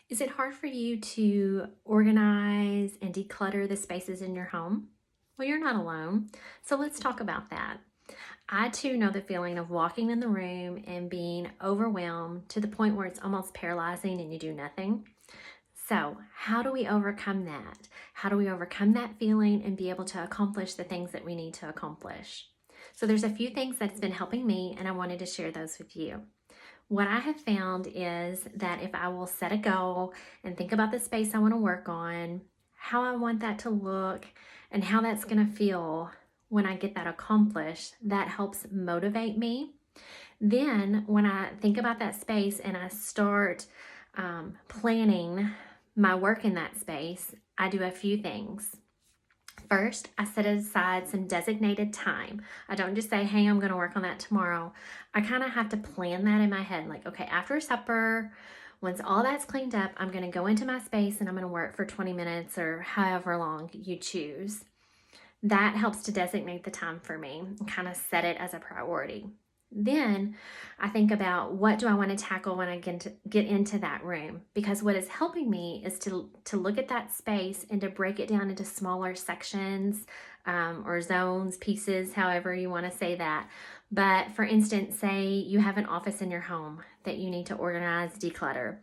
Is it hard for you to organize and declutter the spaces in your home? Well, you're not alone. So let's talk about that. I too know the feeling of walking in the room and being overwhelmed to the point where it's almost paralyzing and you do nothing. So, how do we overcome that? How do we overcome that feeling and be able to accomplish the things that we need to accomplish? So, there's a few things that's been helping me, and I wanted to share those with you. What I have found is that if I will set a goal and think about the space I want to work on, how I want that to look, and how that's going to feel when I get that accomplished, that helps motivate me. Then, when I think about that space and I start planning my work in that space, I do a few things. First, I set aside some designated time. I don't just say, hey, I'm going to work on that tomorrow. I kind of have to plan that in my head. Like, okay, after supper, once all that's cleaned up, I'm going to go into my space and I'm going to work for 20 minutes or however long you choose. That helps to designate the time for me and kind of set it as a priority. Then I think about what do I want to tackle when I get into that room, because what is helping me is to look at that space and to break it down into smaller sections or zones, pieces, however you want to say that. But for instance, say you have an office in your home that you need to organize, declutter.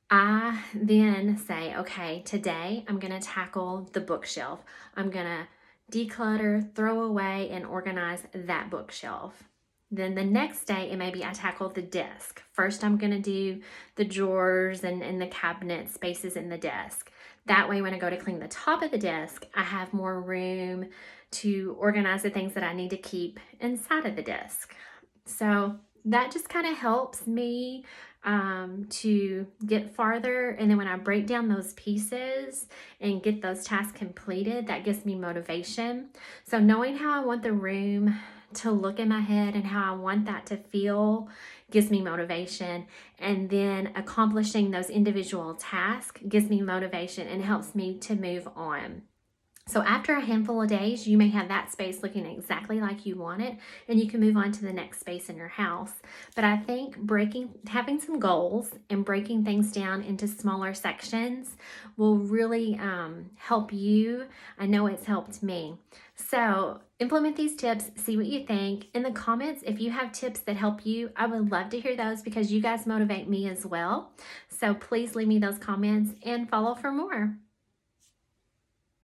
I then say, okay, today I'm going to tackle the bookshelf. I'm going to declutter, throw away, and organize that bookshelf. Then the next day, it may be I tackle the desk. First, I'm going to do the drawers and the cabinet spaces in the desk. That way, when I go to clean the top of the desk, I have more room to organize the things that I need to keep inside of the desk. So that just kind of helps me to get farther. And then when I break down those pieces and get those tasks completed, that gives me motivation. So knowing how I want the room to look in my head and how I want that to feel gives me motivation. And then accomplishing those individual tasks gives me motivation and helps me to move on. So after a handful of days, you may have that space looking exactly like you want it, and you can move on to the next space in your house. But I think having some goals and breaking things down into smaller sections will really help you. I know it's helped me. So implement these tips, see what you think. In the comments, if you have tips that help you, I would love to hear those because you guys motivate me as well. So please leave me those comments and follow for more.